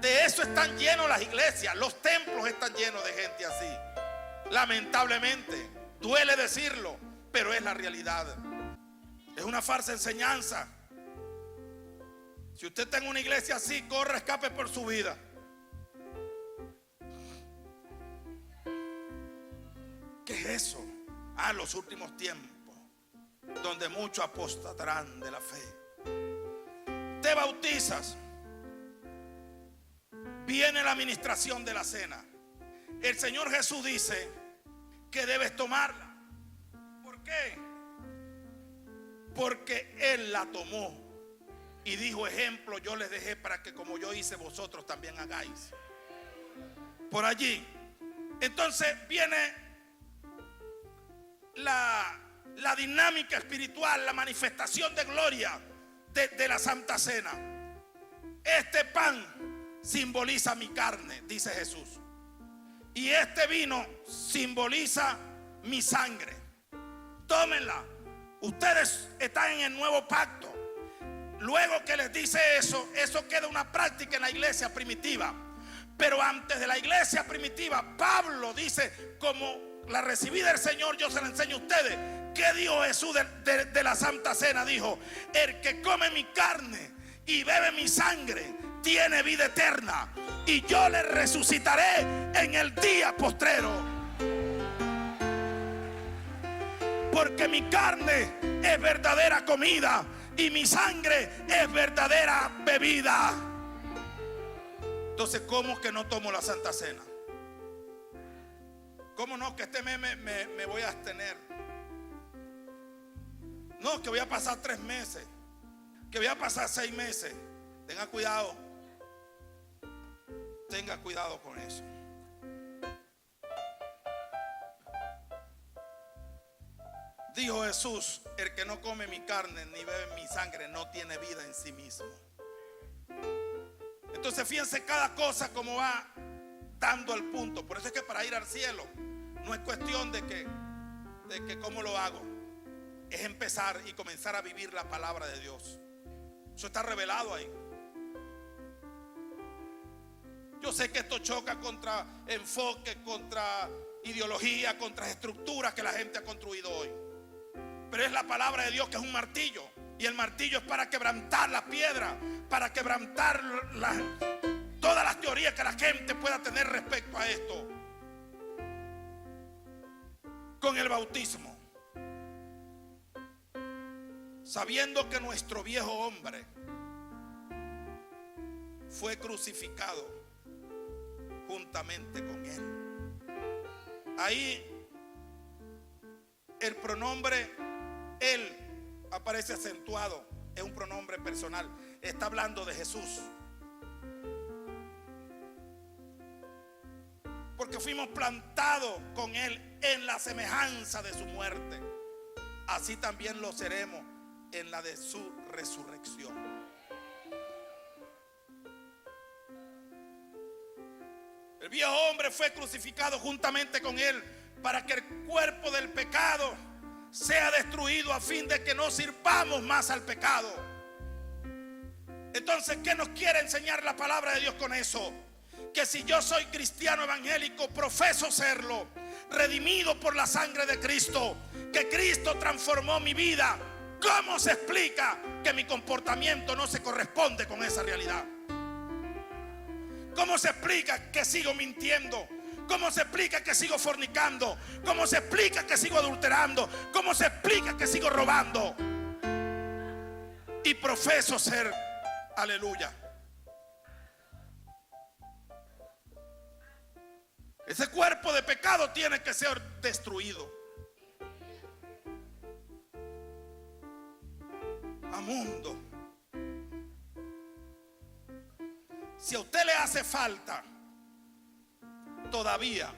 De eso están llenos las iglesias, los templos están llenos de gente así. Lamentablemente, duele decirlo, pero es la realidad. Es una falsa enseñanza. Si usted está en una iglesia así, corre, escape por su vida. ¿Qué es eso? Los últimos tiempos, donde muchos apostatarán de la fe. Te bautizas, viene la administración de la cena. El Señor Jesús dice que debes tomarla. ¿Por qué? Porque Él la tomó y dijo: ejemplo yo les dejé para que como yo hice vosotros también hagáis. Por allí. Entonces viene la dinámica espiritual, la manifestación de gloria de la Santa Cena. Este pan simboliza mi carne, dice Jesús, y este vino simboliza mi sangre. Tómenla, ustedes están en el nuevo pacto. Luego que les dice eso queda una práctica en la iglesia primitiva. Pero antes de la iglesia primitiva, Pablo dice: como la recibí del Señor, yo se la enseño a ustedes. ¿Qué dijo Jesús de la Santa Cena? Dijo: el que come mi carne y bebe mi sangre tiene vida eterna, y yo le resucitaré en el día postrero. Porque mi carne es verdadera comida y mi sangre es verdadera bebida. Entonces, ¿cómo que no tomo la Santa Cena? ¿Cómo no? Que este mes me voy a abstener. No, que voy a pasar 3 meses, que voy a pasar 6 meses. Tenga cuidado. Tenga cuidado con eso. Dijo Jesús: el que no come mi carne ni bebe mi sangre no tiene vida en sí mismo. Entonces fíjense cada cosa como va dando al punto. Por eso es que para ir al cielo no es cuestión de que cómo lo hago. Es empezar y comenzar a vivir la palabra de Dios. Eso está revelado ahí. Yo sé que esto choca contra enfoque, contra ideología, contra estructuras que la gente ha construido hoy. Pero es la palabra de Dios, que es un martillo. Y el martillo es para quebrantar la piedra, para quebrantar todas las teorías que la gente pueda tener respecto a esto. Con el bautismo, sabiendo que nuestro viejo hombre fue crucificado juntamente con él. Ahí el pronombre él aparece acentuado, es un pronombre personal. Está hablando de Jesús. Porque fuimos plantados con él en la semejanza de su muerte. Así también lo seremos en la de su resurrección. El viejo hombre fue crucificado juntamente con él para que el cuerpo del pecado sea destruido, a fin de que no sirvamos más al pecado. Entonces, ¿qué nos quiere enseñar la palabra de Dios con eso? Que si yo soy cristiano evangélico, profeso serlo, redimido por la sangre de Cristo, que Cristo transformó mi vida, ¿Cómo se explica que mi comportamiento no se corresponde con esa realidad? ¿Cómo se explica que sigo mintiendo? ¿Cómo se explica que sigo fornicando? ¿Cómo se explica que sigo adulterando? ¿Cómo se explica que sigo robando? Y profeso ser, aleluya. Ese cuerpo de pecado tiene que ser destruido. Mundo, si a usted le hace falta todavía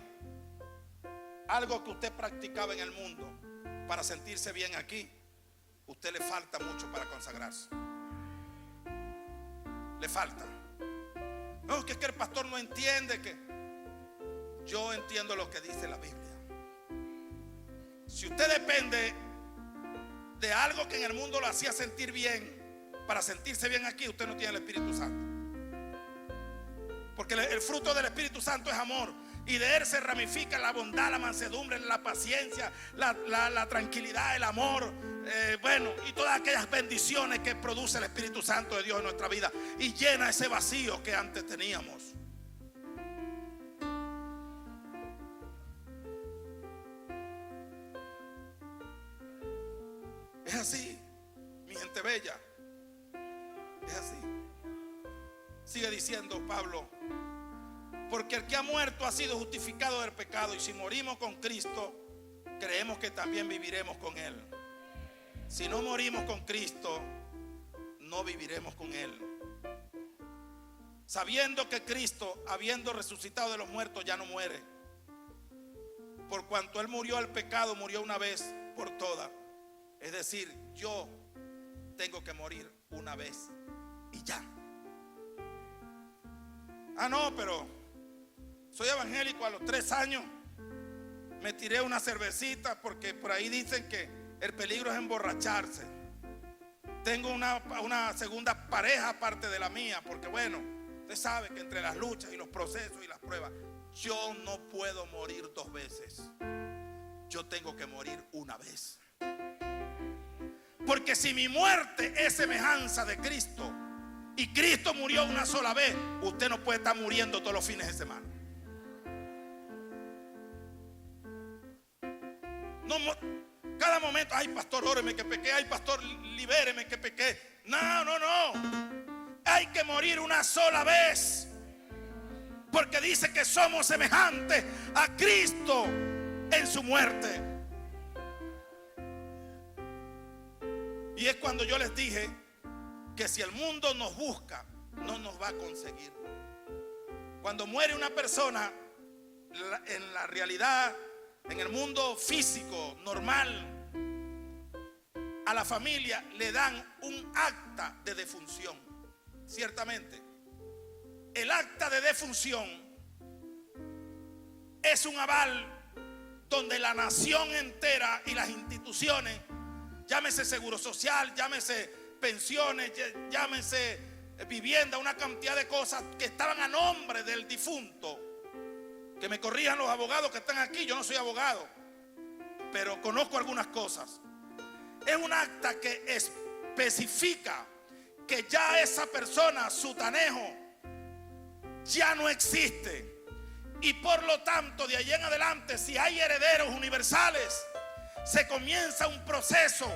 algo que usted practicaba en el mundo para sentirse bien aquí, usted le falta mucho para consagrarse. Le falta. No, que es que el pastor no entiende que yo entiendo lo que dice la Biblia. Si usted depende de algo que en el mundo lo hacía sentir bien para sentirse bien aquí, usted no tiene el Espíritu Santo. Porque el fruto del Espíritu Santo es amor, y de él se ramifica la bondad, la mansedumbre, la paciencia, la tranquilidad, el amor, y todas aquellas bendiciones que produce el Espíritu Santo de Dios en nuestra vida y llena ese vacío que antes teníamos. Es así, mi gente bella. Es así. Sigue diciendo Pablo: porque el que ha muerto ha sido justificado del pecado, y si morimos con Cristo, creemos que también viviremos con Él. Si no morimos con Cristo, no viviremos con Él. Sabiendo que Cristo, habiendo resucitado de los muertos, ya no muere. Por cuanto Él murió al pecado, murió una vez por todas. Es decir, yo tengo que morir una vez y ya. Ah, no, pero soy evangélico. A los 3 años me tiré una cervecita, porque por ahí dicen que el peligro es emborracharse. Tengo una segunda pareja aparte de la mía, porque bueno, usted sabe que entre las luchas y los procesos y las pruebas, yo no puedo morir 2 veces. Yo tengo que morir una vez. Porque si mi muerte es semejanza de Cristo, y Cristo murió una sola vez, usted no puede estar muriendo todos los fines de semana. No, cada momento, ay pastor, óreme que pequé, ay pastor, libéreme que pequé. No, no, no. Hay que morir una sola vez. Porque dice que somos semejantes a Cristo en su muerte. Y es cuando yo les dije que si el mundo nos busca, no nos va a conseguir. Cuando muere una persona, en la realidad, en el mundo físico normal, a la familia le dan un acta de defunción. Ciertamente, el acta de defunción es un aval donde la nación entera y las instituciones, llámese seguro social, llámese pensiones, llámese vivienda, una cantidad de cosas que estaban a nombre del difunto. Que me corrijan los abogados que están aquí, yo no soy abogado, pero conozco algunas cosas. Es un acta que especifica que ya esa persona, su tanejo, ya no existe. Y por lo tanto, de allí en adelante, si hay herederos universales, se comienza un proceso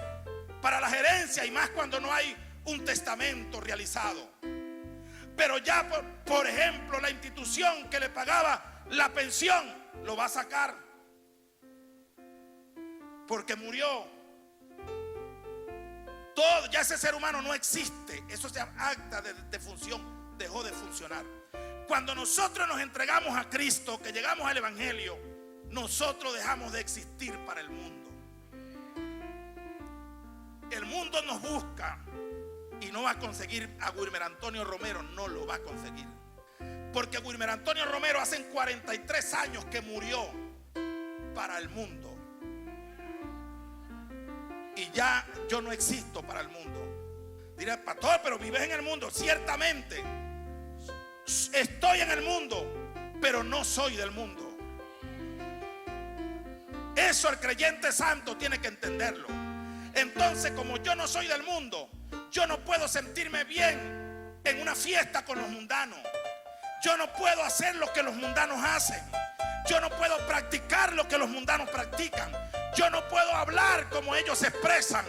para la gerencia, y más cuando no hay un testamento realizado. Pero ya, por ejemplo, la institución que le pagaba la pensión lo va a sacar porque murió. Todo, ya ese ser humano no existe. Eso se llama acta de defunción. Dejó de funcionar. Cuando nosotros nos entregamos a Cristo, que llegamos al Evangelio, nosotros dejamos de existir para el mundo. El mundo nos busca y no va a conseguir a Wilmer Antonio Romero, no lo va a conseguir. Porque Wilmer Antonio Romero hace 43 años que murió para el mundo. Y ya yo no existo para el mundo. Dirá, pastor, pero vives en el mundo. Ciertamente, estoy en el mundo, pero no soy del mundo. Eso el creyente santo tiene que entenderlo. entonces, como yo no soy del mundo, yo no puedo sentirme bien en una fiesta con los mundanos. Yo no puedo hacer lo que los mundanos hacen. Yo no puedo practicar lo que los mundanos practican. Yo no puedo hablar como ellos se expresan.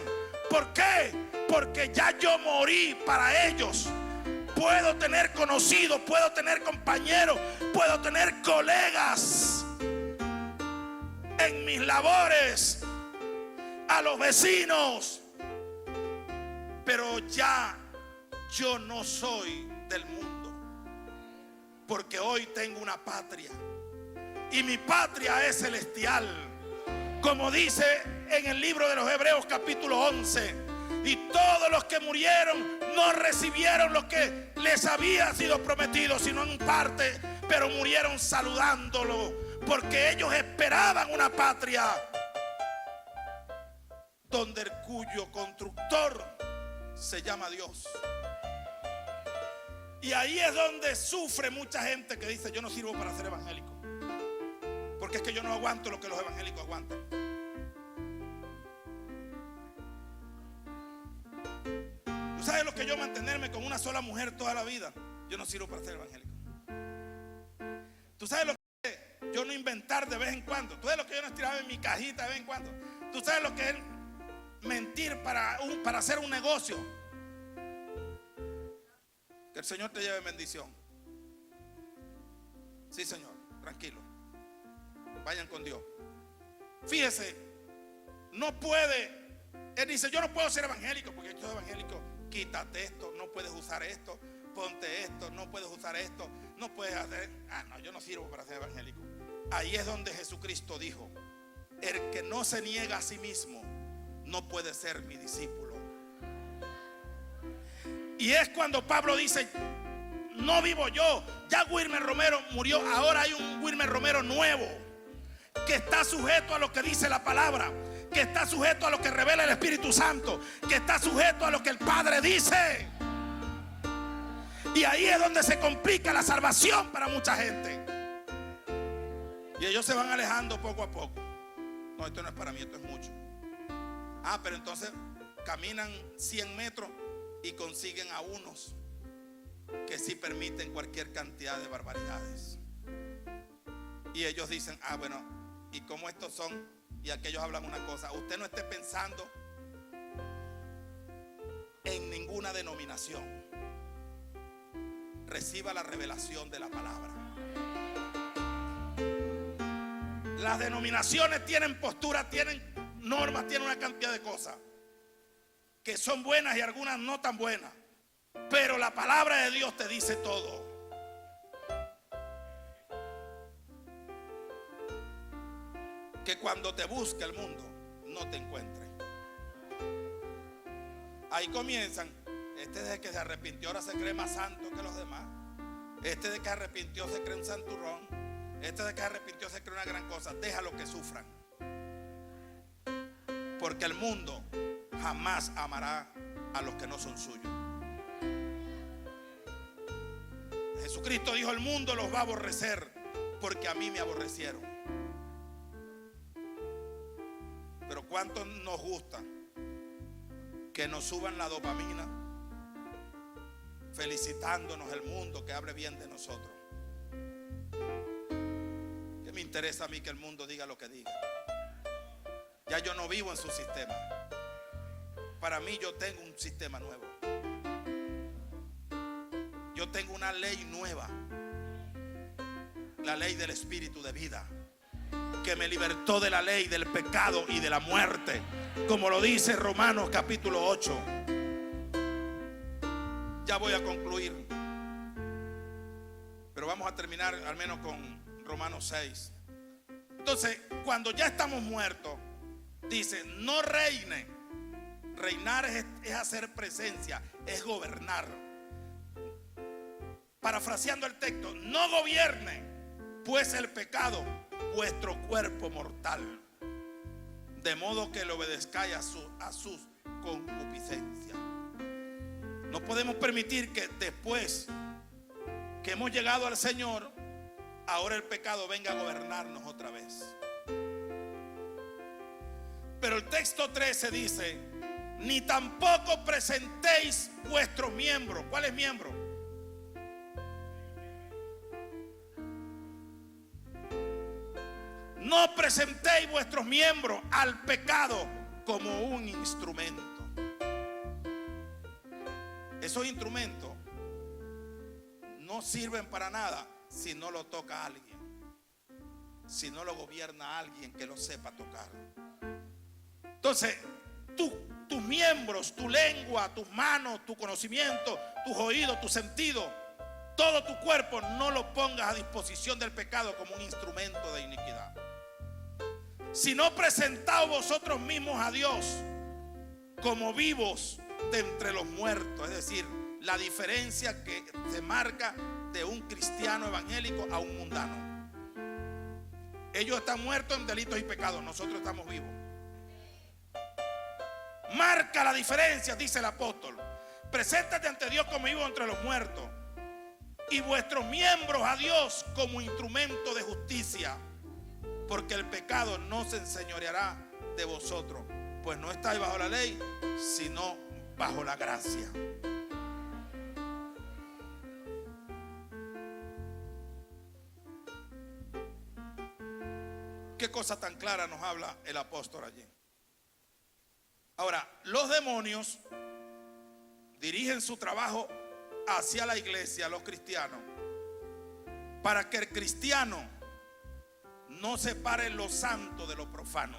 ¿Por qué? Porque ya yo morí para ellos. Puedo tener conocidos, puedo tener compañeros, puedo tener colegas en mis labores, a los vecinos, pero ya yo no soy del mundo, porque hoy tengo una patria y mi patria es celestial, como dice en el libro de los Hebreos capítulo 11. Y todos los que murieron no recibieron lo que les había sido prometido, sino en parte, pero murieron saludándolo, porque ellos esperaban una patria donde el cuyo constructor se llama Dios. Y ahí es donde sufre mucha gente que dice: yo no sirvo para ser evangélico, porque es que yo no aguanto lo que los evangélicos aguantan. ¿Tú sabes lo que yo mantenerme con una sola mujer toda la vida? Yo no sirvo para ser evangélico. ¿Tú sabes lo que yo no inventar de vez en cuando? ¿Tú sabes lo que yo no estiraba en mi cajita de vez en cuando? ¿Tú sabes lo que es mentir para hacer un negocio? Que el Señor te lleve bendición. Sí, Señor, tranquilo. Vayan con Dios. Fíjese, no puede. Él dice: yo no puedo ser evangélico, porque yo soy evangélico. Quítate esto, no puedes usar esto, ponte esto, no puedes usar esto, no puedes hacer. No, yo no sirvo para ser evangélico. Ahí es donde Jesucristo dijo: el que no se niega a sí mismo no puede ser mi discípulo. Y es cuando Pablo dice: no vivo yo, ya Wilmer Romero murió, ahora hay un Wilmer Romero nuevo, que está sujeto a lo que dice la palabra, que está sujeto a lo que revela el Espíritu Santo, que está sujeto a lo que el Padre dice. Y ahí es donde se complica la salvación para mucha gente. Y ellos se van alejando poco a poco. No, esto no es para mí, esto es mucho. Pero entonces caminan 100 metros y consiguen a unos que sí permiten cualquier cantidad de barbaridades. Y ellos dicen: bueno, y como estos son, y aquellos hablan una cosa. Usted no esté pensando en ninguna denominación. Reciba la revelación de la palabra. Las denominaciones tienen postura, tienen normas, tienen una cantidad de cosas que son buenas y algunas no tan buenas, pero la palabra de Dios te dice todo. Que cuando te busque el mundo no te encuentre. Ahí comienzan: este desde que se arrepintió ahora se cree más santo que los demás. Este de que arrepintió se cree un santurrón. Este de que arrepintió se cree una gran cosa. Déjalo que sufran, porque el mundo jamás amará a los que no son suyos. Jesucristo dijo: el mundo los va a aborrecer porque a mí me aborrecieron. Pero ¿cuánto nos gusta que nos suban la dopamina felicitándonos el mundo, que hable bien de nosotros? ¿Qué me interesa a mí que el mundo diga lo que diga? Ya yo no vivo en su sistema. Para mí yo tengo un sistema nuevo. Yo tengo una ley nueva, la ley del espíritu de vida, que me libertó de la ley del pecado y de la muerte, como lo dice Romanos capítulo 8. Ya voy a concluir, pero vamos a terminar al menos con Romanos 6. Entonces, cuando ya estamos muertos, dice: no reine. Reinar es hacer presencia, es gobernar. Parafraseando el texto: no gobierne pues el pecado vuestro cuerpo mortal, de modo que le obedezcáis a sus concupiscencias. No podemos permitir que después que hemos llegado al Señor, ahora el pecado venga a gobernarnos otra vez. Pero el texto 13 dice ni tampoco presentéis vuestros miembros. ¿Cuáles miembros? No presentéis vuestros miembros al pecado como un instrumento. Esos instrumentos no sirven para nada si no lo toca alguien, si no lo gobierna alguien que lo sepa tocar. Entonces, tus miembros, tu lengua, tus manos, tu conocimiento, tus oídos, tu sentido, todo tu cuerpo, no lo pongas a disposición del pecado como un instrumento de iniquidad. Sino presentaos vosotros mismos a Dios como vivos de entre los muertos. Es decir, la diferencia que se marca de un cristiano evangélico a un mundano. Ellos están muertos en delitos y pecados, nosotros estamos vivos. Marca la diferencia, dice el apóstol. Preséntate ante Dios como vivo entre los muertos, y vuestros miembros a Dios como instrumento de justicia, porque el pecado no se enseñoreará de vosotros, pues no estáis bajo la ley, sino bajo la gracia. Qué cosa tan clara nos habla el apóstol allí. Ahora, los demonios dirigen su trabajo hacia la iglesia, los cristianos, para que el cristiano no separe lo santo de lo profano,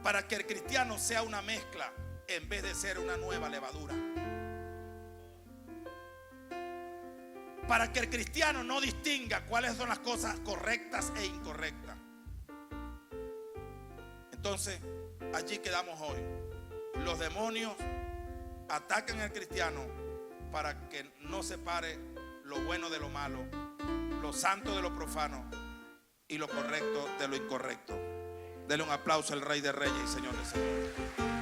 para que el cristiano sea una mezcla en vez de ser una nueva levadura, para que el cristiano no distinga cuáles son las cosas correctas e incorrectas. Entonces, allí quedamos hoy. Los demonios atacan al cristiano para que no separe lo bueno de lo malo, lo santo de lo profano y lo correcto de lo incorrecto. Dele un aplauso al Rey de Reyes y Señor de Señores.